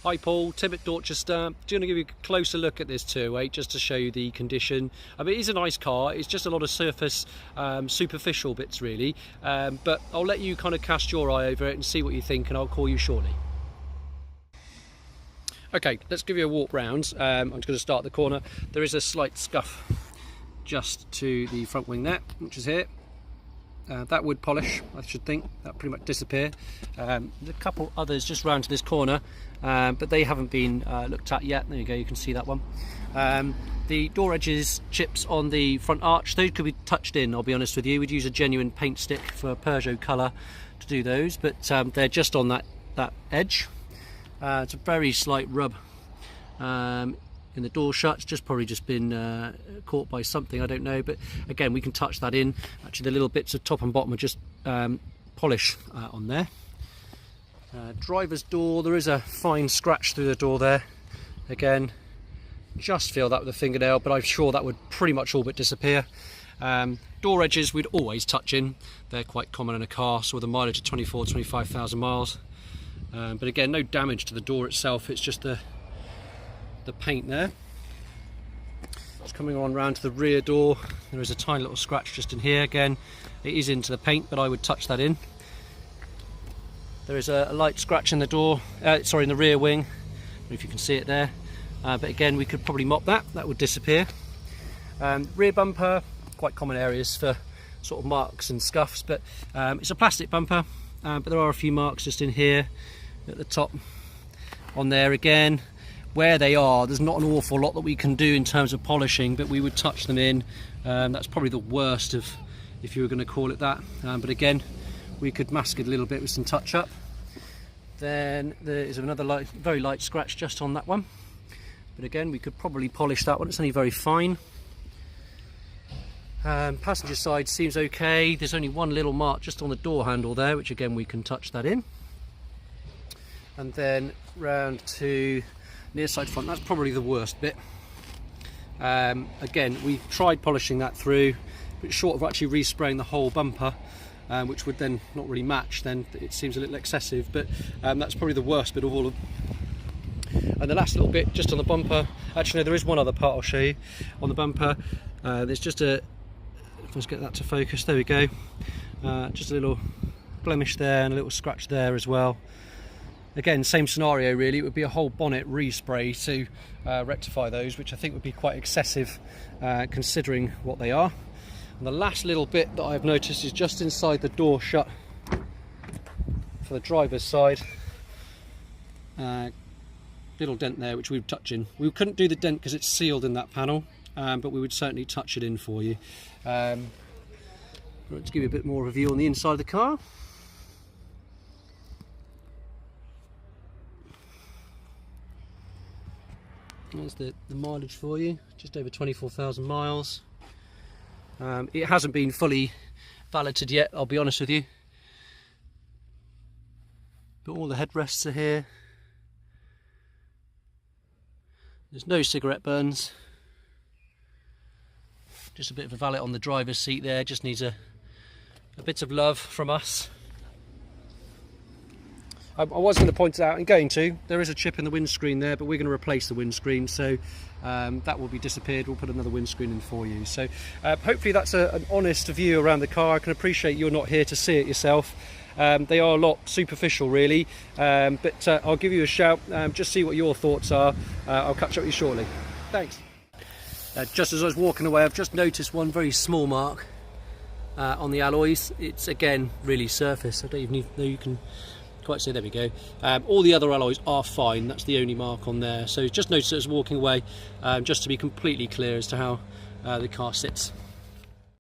Hi Paul, Tim at Dorchester. Just going to give you a closer look at this 208 just to show you the condition. I mean, it is a nice car, it's just a lot of surface, superficial bits really, but I'll let you kind of cast your eye over it and see what you think, and I'll call you shortly. Okay, let's give you a walk round. I'm just going to start at the corner. There is a slight scuff just to the front wing there, which is here. That would polish, I should think. That pretty much disappear. There's a couple others just round to this corner, but they haven't been looked at yet. There you go, you can see that one. The door edges, chips on the front arch, those could be touched in, I'll be honest with you. We'd use a genuine paint stick for Peugeot colour to do those, but they're just on that edge. It's a very slight rub in the door shut. It's probably just been caught by something, I don't know, but again we can touch that in. Actually the little bits of top and bottom are just polish on there. Driver's door, there is a fine scratch through the door there. Again, just feel that with a fingernail, but I'm sure that would pretty much all but disappear. Door edges we'd always touch in, they're quite common in a car, so with a mileage of 25,000 miles. But again, no damage to the door itself, it's just the paint there. Just coming on round to the rear door, there is a tiny little scratch just in here. Again, it is into the paint, but I would touch that in. There is a light scratch in the door, sorry, in the rear wing. I don't know if you can see it there, but again we could probably mop that, that would disappear. Rear bumper, quite common areas for sort of marks and scuffs, but it's a plastic bumper, but there are a few marks just in here at the top on there. Again, where they are, there's not an awful lot that we can do in terms of polishing, but we would touch them in. That's probably the worst of, if you were going to call it that, but again we could mask it a little bit with some touch up. Then there is another very light scratch just on that one, but again we could probably polish that one, it's only very fine. Passenger side seems okay, there's only one little mark just on the door handle there, which again we can touch that in. And then round to near side front, that's probably the worst bit. Again, we tried polishing that through, but short of actually respraying the whole bumper, which would then not really match, then it seems a little excessive, but that's probably the worst bit of all of. And the last little bit just on the bumper, actually no, there is one other part I'll show you on the bumper. There's just a, if I just get that to focus, there we go, just a little blemish there and a little scratch there as well. Again, same scenario really, it would be a whole bonnet respray to rectify those, which I think would be quite excessive considering what they are. And the last little bit that I've noticed is just inside the door shut for the driver's side. Little dent there which we would touch in. We couldn't do the dent because it's sealed in that panel, but we would certainly touch it in for you. Let's give you a bit more of a view on the inside of the car. There's the mileage for you, just over 24,000 miles. It hasn't been fully valeted yet, I'll be honest with you. But all the headrests are here. There's no cigarette burns. Just a bit of a valet on the driver's seat there, just needs a bit of love from us. I was going to point it out, and going to, there is a chip in the windscreen there, but we're going to replace the windscreen, so that will be disappeared. We'll put another windscreen in for you. So hopefully that's an honest view around the car. I can appreciate you're not here to see it yourself. They are a lot superficial really, but I'll give you a shout, just see what your thoughts are. I'll catch up with you shortly. Thanks. Just as I was walking away, I've just noticed one very small mark on the alloys. It's again really surface. I don't even know you can quite see. There we go. All the other alloys are fine, that's the only mark on there. So just notice as walking away, just to be completely clear as to how the car sits.